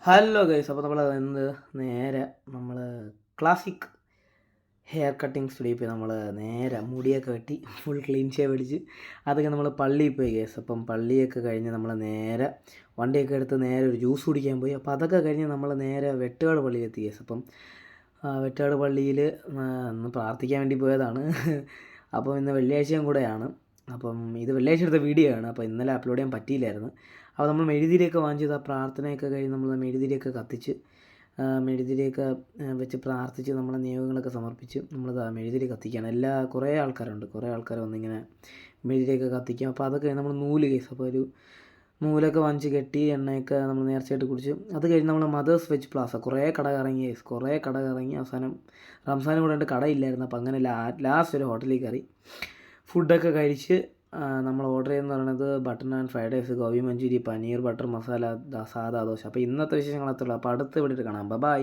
Hello guys, അപ്പോൾ നമ്മൾ ഇന്ന് നേരെ നമ്മൾ ക്ലാസിക് ഹെയർ കട്ടിങ് സ്റ്റുഡിയോ പോയി നമ്മൾ നേരെ മുടിയൊക്കെ വെട്ടി ഫുൾ ക്ലീൻ ഷേവ് അടിച്ച് അതൊക്കെ നമ്മൾ പള്ളിയിൽ പോയി ഗൈസ്. അപ്പം പള്ളിയൊക്കെ കഴിഞ്ഞ് നമ്മൾ നേരെ വണ്ടിയൊക്കെ എടുത്ത് നേരെ ഒരു ജ്യൂസ് കുടിക്കാൻ പോയി. അപ്പോൾ അതൊക്കെ കഴിഞ്ഞ് നമ്മൾ നേരെ വെട്ടുകാട് പള്ളിയിലെത്തി ഗൈസ്. അപ്പം വെട്ടുകാട് പള്ളിയിൽ ഇന്ന് പ്രാർത്ഥിക്കാൻ വേണ്ടി പോയതാണ്. അപ്പോൾ ഇന്ന് വെള്ളിയാഴ്ചയും കൂടെയാണ്. അപ്പം ഇത് വെള്ളിയാഴ്ച എടുത്ത വീഡിയോ ആണ്. അപ്പോൾ ഇന്നലെ അപ്ലോഡ് ചെയ്യാൻ പറ്റിയില്ലായിരുന്നു. അപ്പോൾ നമ്മൾ മെഴുതിരിയൊക്കെ വാങ്ങിച്ചത് ആ പ്രാർത്ഥനയൊക്കെ കഴിഞ്ഞ് നമ്മൾ മെഴുതിരിയൊക്കെ കത്തിച്ച് മെഴുതിരിയൊക്കെ വെച്ച് പ്രാർത്ഥിച്ച് നമ്മളെ നിയോഗങ്ങളൊക്കെ സമർപ്പിച്ച് നമ്മളിത് മെഴുതിരി കത്തിക്കുകയാണ്. കുറേ ആൾക്കാരുണ്ട്, കുറേ ആൾക്കാർ വന്നിങ്ങനെ മെഴുതിരിയൊക്കെ കത്തിക്കും. അപ്പോൾ അതൊക്കെ നമ്മൾ നൂല് കേസ്, അപ്പോൾ ഒരു നൂലൊക്കെ വാങ്ങിച്ച് കെട്ടി എണ്ണയൊക്കെ നമ്മൾ നേർച്ചയായിട്ട് കുടിച്ച് അത് കഴിഞ്ഞ് നമ്മൾ മദേഴ്സ് വെജ് പ്ലാസ കുറേ കട കറങ്ങി അവസാനം റംസാനും കൂടെ കടയില്ലായിരുന്നു. അപ്പോൾ അങ്ങനെ ലാസ്റ്റ് ഒരു ഹോട്ടലിൽ കയറി ഫുഡൊക്കെ കഴിച്ച് നമ്മൾ ഓർഡർ ചെയ്യുന്നത് പറയുന്നത് butter naan, fried rice, gobi Manchurian, paneer butter masala, sada dosa. അപ്പോൾ ഇന്നത്തെ വിശേഷങ്ങൾ അത്രയുള്ളൂ. അപ്പോൾ അടുത്ത വീഡിയോയിൽ കാണാം. ബൈ.